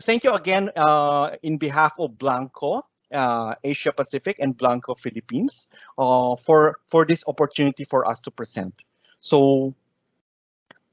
thank you again in behalf of Blanco, Asia Pacific, and Blanco Philippines for this opportunity for us to present. So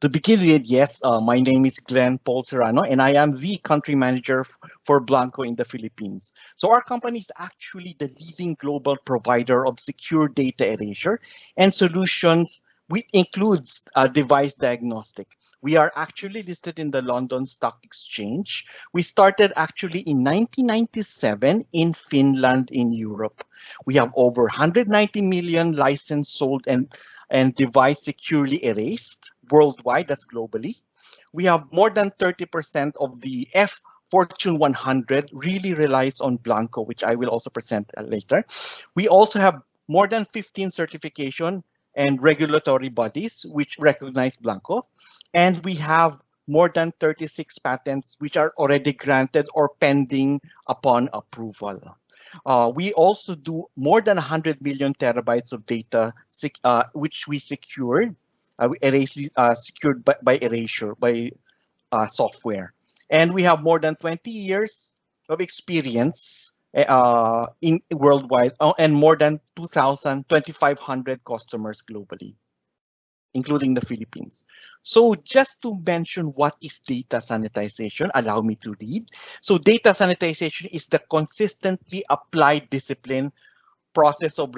to begin with, yes, my name is Glenn Paul Serrano, and I am the country manager for Blanco in the Philippines. So our company is actually the leading global provider of secure data erasure and solutions, which includes device diagnostic. We are actually listed in the London Stock Exchange. We started actually in 1997 in Finland in Europe. We have over 190 million licenses sold and device securely erased worldwide, that's globally. We have more than 30% of the Fortune 100 really relies on Blanco, which I will also present later. We also have more than 15 certification and regulatory bodies which recognize Blanco. And we have more than 36 patents which are already granted or pending upon approval. We also do more than 100 million terabytes of data, which we secured, secured by Erasure, by software. And we have more than 20 years of experience in worldwide and more than 2,500 customers globally, including the Philippines. So just to mention what is data sanitization, allow me to read. So data sanitization is the consistently applied discipline process of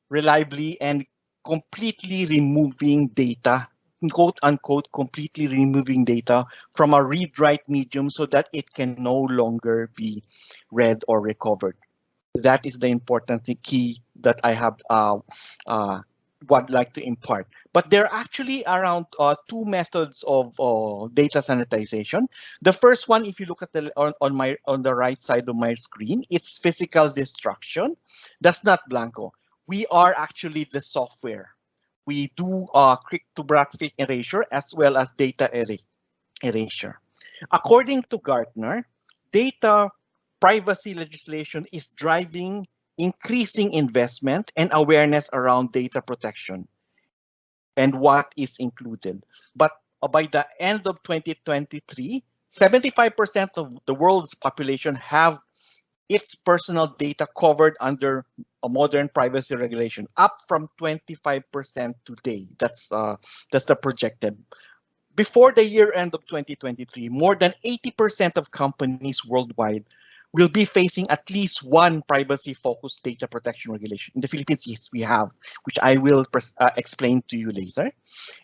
reliably and completely removing data, quote unquote, completely removing data from a read-write medium so that it can no longer be read or recovered. That is the important key that I have would like to impart. But there are actually around two methods of data sanitization. The first one, if you look at on the right side of my screen, it's physical destruction. That's not Blanco. We are actually the software. We do cryptographic erasure as well as data erasure. According to Gartner, data privacy legislation is driving increasing investment and awareness around data protection and what is included. But by the end of 2023, 75% of the world's population have its personal data covered under a modern privacy regulation, up from 25% today. That's the projected. Before the year end of 2023, more than 80% of companies worldwide will be facing at least one privacy-focused data protection regulation. In the Philippines, yes, we have, which I will explain to you later.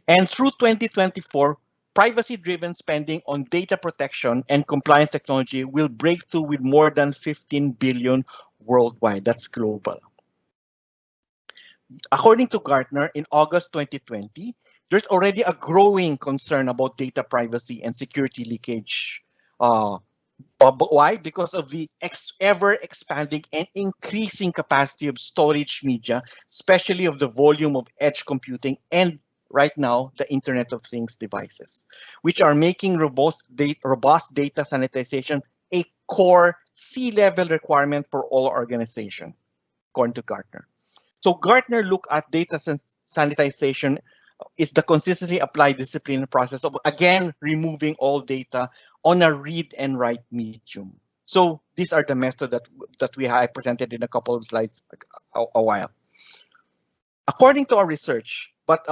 And through 2024, privacy-driven spending on data protection and compliance technology will break through with more than 15 billion worldwide. That's global. According to Gartner, in August 2020, there's already a growing concern about data privacy and security leakage. Why? Because of the ever-expanding and increasing capacity of storage media, especially of the volume of edge computing and right now the Internet of Things devices, which are making robust data sanitization a core C-level requirement for all organizations, according to Gartner. So Gartner look at data sanitization is the consistently applied discipline process of, again, removing all data on a read and write medium. So these are the methods that we have presented in a couple of slides a while. According to our research, but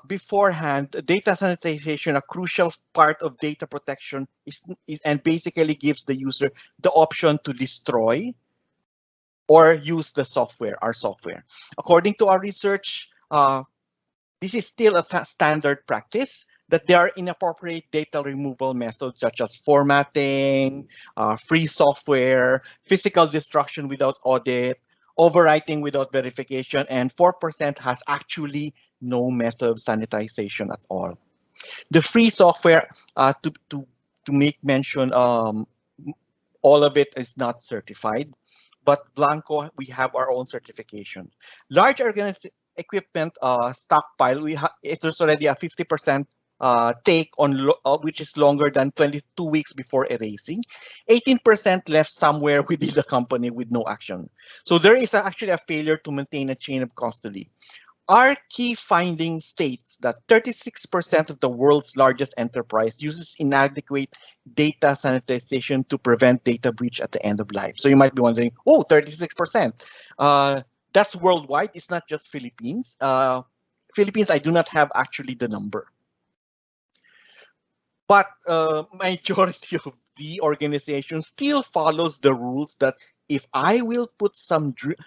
beforehand, data sanitization, a crucial part of data protection is and basically gives the user the option to destroy or use the software, our software. According to our research, this is still a standard practice that there are inappropriate data removal methods such as formatting, free software, physical destruction without audit, overwriting without verification, and 4% has actually no method of sanitization at all. The free software, to make mention, all of it is not certified, but Blanco, we have our own certification. Large equipment stockpile, there's already a 50% take on which is longer than 22 weeks before erasing. 18% left somewhere within the company with no action. So there is actually a failure to maintain a chain of custody. Our key finding states that 36% of the world's largest enterprise uses inadequate data sanitization to prevent data breach at the end of life. So you might be wondering, oh, 36%. That's worldwide. It's not just Philippines. Philippines, I do not have actually the number. But majority of the organization still follows the rules that if I will put some to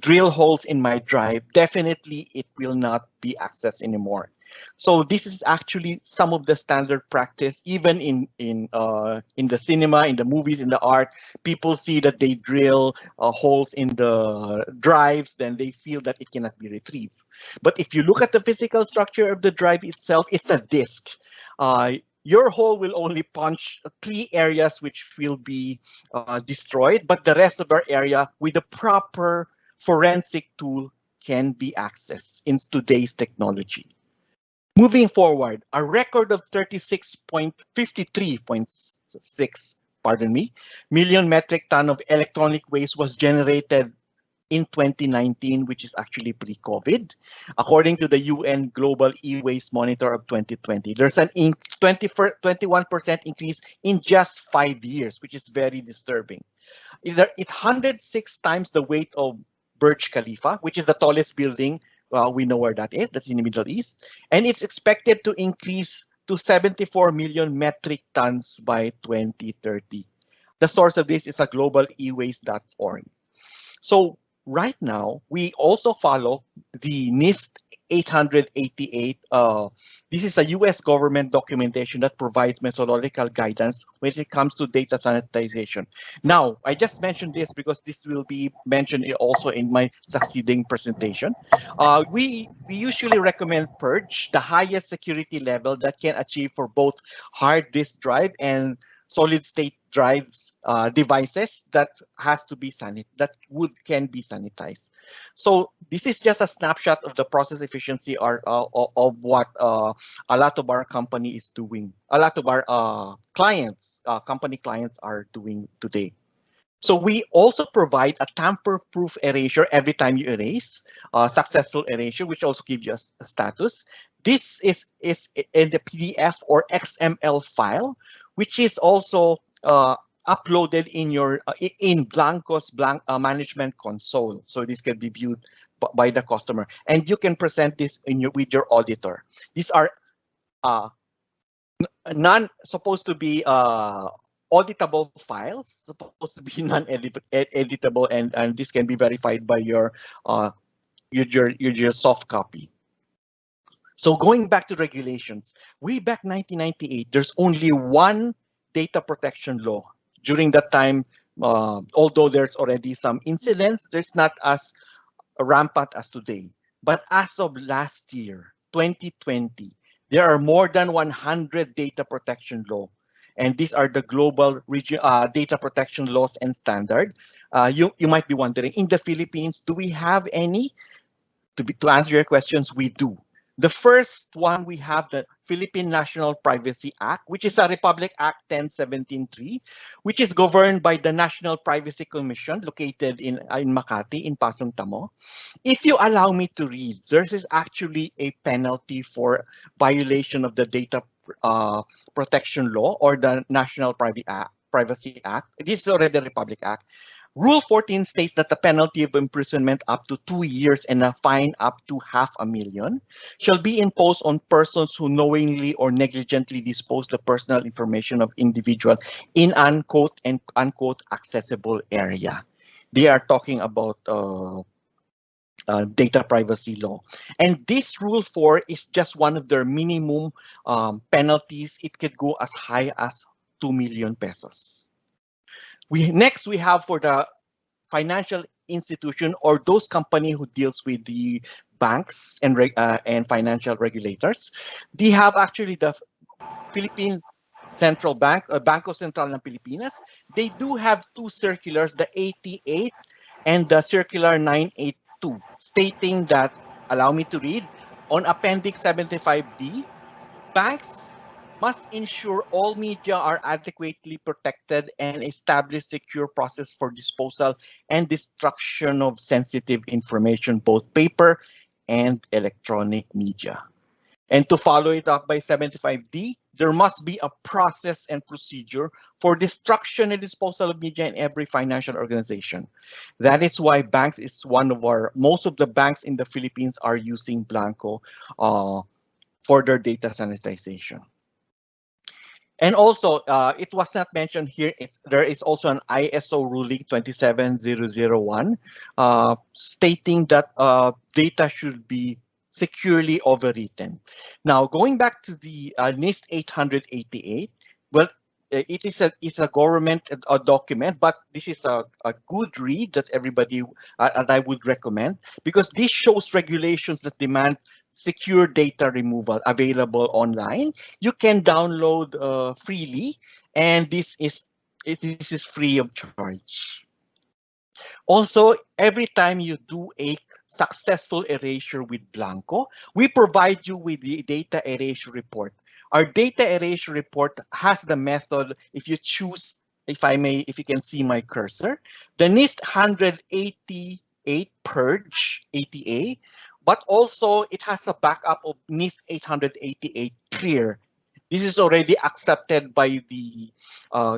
drill holes in my drive, definitely it will not be accessed anymore. So this is actually some of the standard practice, even in the cinema, in the movies, in the art. People see that they drill holes in the drives, then they feel that it cannot be retrieved. But if you look at the physical structure of the drive itself, it's a disk. Your hole will only punch 3 areas which will be destroyed, but the rest of our area with a proper forensic tool can be accessed in today's technology. Moving forward, a record of 36.53.6, pardon me, million metric ton of electronic waste was generated in 2019, which is actually pre-COVID. According to the UN Global E-Waste Monitor of 2020, there's an 21% increase in just 5 years, which is very disturbing. It's 106 times the weight of Burj Khalifa, which is the tallest building. We know where that is. That's in the Middle East. And it's expected to increase to 74 million metric tons by 2030. The source of this is a global ewaste.org. So right now, we also follow the NIST 888. This is a US government documentation that provides methodological guidance when it comes to data sanitization. Now, I just mentioned this because this will be mentioned also in my succeeding presentation. We usually recommend Purge, the highest security level that can achieve for both hard disk drive and solid state drives devices that has to be can be sanitized. So this is just a snapshot of the process efficiency of what a lot of our company is doing. A lot of our clients, company clients are doing today. So we also provide a tamper-proof erasure every time you erase, successful erasure, which also gives you a status. This is in the PDF or XML file, which is also uploaded in your in Blanco's management console. So this can be viewed by the customer, and you can present this with your auditor. These are non supposed to be auditable files, supposed to be non-editable, and this can be verified by your soft copy. So going back to regulations, way back 1998, there's only one data protection law. During that time, although there's already some incidents, there's not as rampant as today. But as of last year, 2020, there are more than 100 data protection laws. And these are the global data protection laws and standard. You might be wondering, in the Philippines, do we have any? To answer your questions, we do. The first one, we have the Philippine National Privacy Act, which is a Republic Act 1017-3, which is governed by the National Privacy Commission located in Makati, in Pasong Tamo. If you allow me to read, there is actually a penalty for violation of the data protection law or the National Privacy Act. This is already the Republic Act. Rule 14 states that the penalty of imprisonment up to 2 years and a fine up to $500,000 shall be imposed on persons who knowingly or negligently dispose the personal information of individuals in unquote and unquote accessible area. They are talking about data privacy law. And this Rule 4 is just one of their minimum penalties. It could go as high as 2 million pesos. Next, we have for the financial institution or those company who deals with the banks and financial regulators. They have actually the Philippine Central Bank, Blanco Central ng Pilipinas. They do have two circulars, the 88 and the circular 982, stating that, allow me to read, on Appendix 75D, banks must ensure all media are adequately protected and establish secure process for disposal and destruction of sensitive information, both paper and electronic media. And to follow it up by 75D, there must be a process and procedure for destruction and disposal of media in every financial organization. That is why banks is one of most of the banks in the Philippines are using Blanco for their data sanitization. And also, it was not mentioned here, there is also an ISO ruling 27001 stating that data should be securely overwritten. Now, going back to the NIST 888, well, it's a government document, but this is a good read that everybody and I would recommend, because this shows regulations that demand secure data removal available online. You can download freely, and this is free of charge. Also, every time you do a successful erasure with Blanco, we provide you with the data erasure report. Our data erasure report has the method, if you choose, if you can see my cursor, the NIST 188 purge ATA, but also it has a backup of NIST 888 clear. This is already accepted by the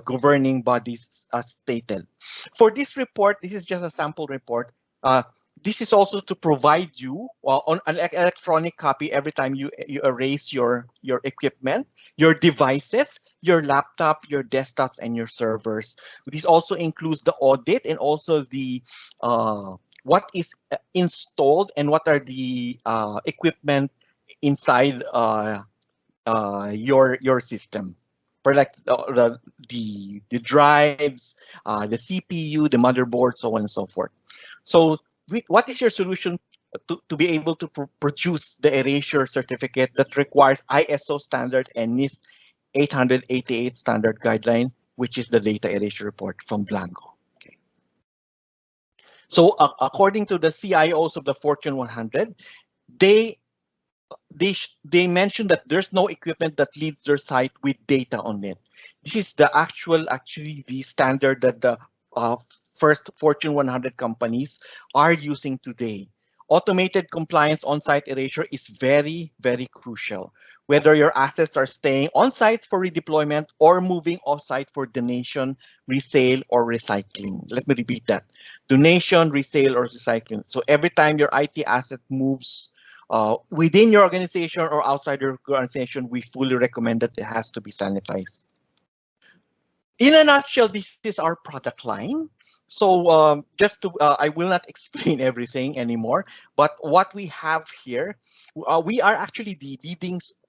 governing bodies as stated. For this report, this is just a sample report. This is also to provide you on an electronic copy every time you erase your equipment, your devices, your laptop, your desktops, and your servers. This also includes the audit and also the what is installed and what are the equipment inside your system. For like the drives, the CPU, the motherboard, so on and so forth. So what is your solution to be able to produce the erasure certificate that requires ISO standard and NIST 888 standard guideline, which is the data erasure report from Blanco? Okay. So according to the CIOs of the Fortune 100, they mentioned that there's no equipment that leaves their site with data on it. This is actually the standard that the first Fortune 100 companies are using today. Automated compliance on-site erasure is very, very crucial. Whether your assets are staying on sites for redeployment or moving off-site for donation, resale, or recycling. Let me repeat that. Donation, resale, or recycling. So every time your IT asset moves within your organization or outside your organization, we fully recommend that it has to be sanitized. In a nutshell, this is our product line. So just to, I will not explain everything anymore, but what we have here, we are actually the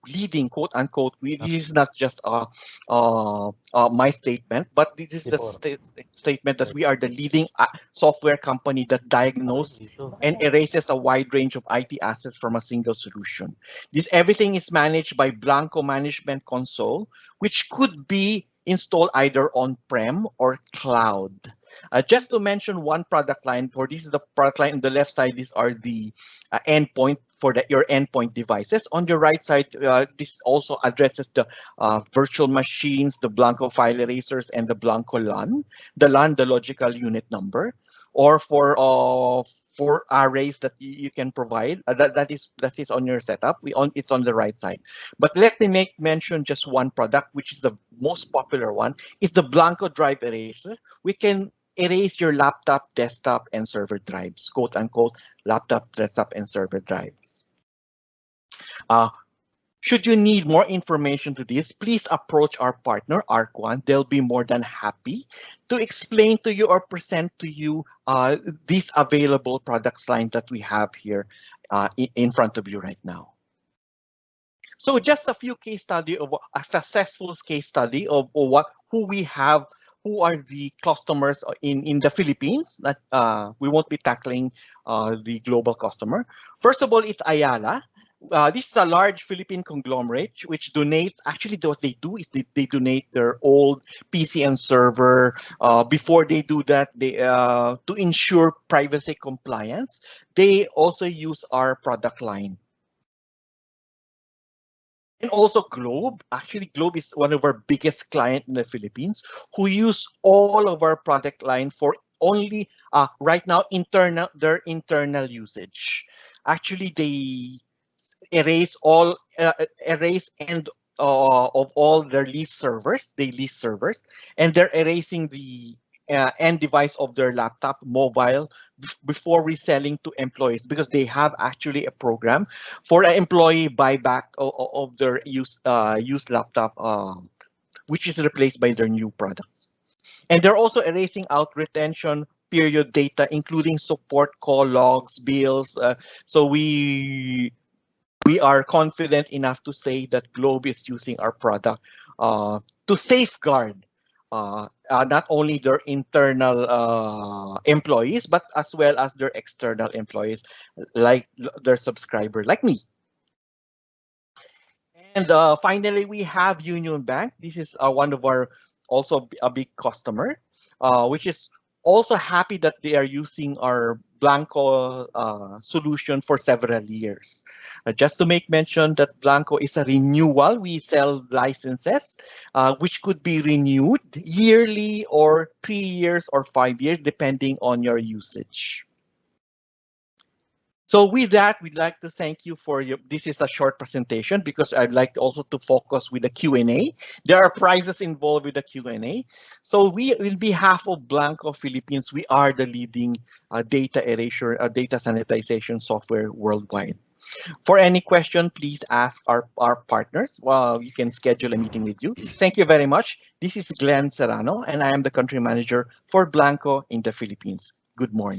leading quote unquote. This is not just my statement, but this is the statement that we are the leading software company that diagnoses and erases a wide range of IT assets from a single solution. Everything is managed by Blanco Management Console, which could be installed either on-prem or cloud. Just to mention one product line, this is the product line on the left side, these are the endpoint for your endpoint devices. On the right side, this also addresses the virtual machines, the Blanco file erasers, and the Blanco LUN. The LUN, the logical unit number, or for arrays that you can provide. That is on your setup. It's on the right side. But let me mention just one product, which is the most popular one, is the Blanco Drive Eraser. We can erase your laptop, desktop, and server drives, quote unquote, laptop, desktop, and server drives. Should you need more information to this, please approach our partner, ARC1. They'll be more than happy to explain to you or present to you this available products line that we have here in front of you right now. So just a few case study of a successful case study of who we have, who are the customers in the Philippines. That we won't be tackling the global customer. First of all, it's Ayala. This is a large Philippine conglomerate which donates. Actually, what they do is they donate their old PC and server. Before they do that, they to ensure privacy compliance, they also use our product line. And also Globe. Actually, Globe is one of our biggest clients in the Philippines who use all of our product line for only right now their internal usage. actually they erase end of all their lease servers. They lease servers, and they're erasing the end device of their laptop, mobile, before reselling to employees, because they have actually a program for an employee buyback of their used laptop, which is replaced by their new products. And they're also erasing out retention period data, including support call logs, bills. So we are confident enough to say that Globe is using our product to safeguard not only their internal employees, but as well as their external employees, like their subscriber, like me. And finally, we have Union Bank. This is one of our also a big customer, which is also happy that they are using our Blanco solution for several years. Just to make mention that Blanco is a renewal. We sell licenses, which could be renewed yearly or 3 years or 5 years, depending on your usage. So with that, we'd like to thank you for your, this is a short presentation because I'd like also to focus with the Q&A. There are prizes involved with the Q&A. So we, in behalf of Blanco Philippines, we are the leading data erasure, data sanitization software worldwide. For any question, please ask our partners. Well, you can schedule a meeting with you. Thank you very much. This is Glenn Serrano, and I am the country manager for Blanco in the Philippines. Good morning.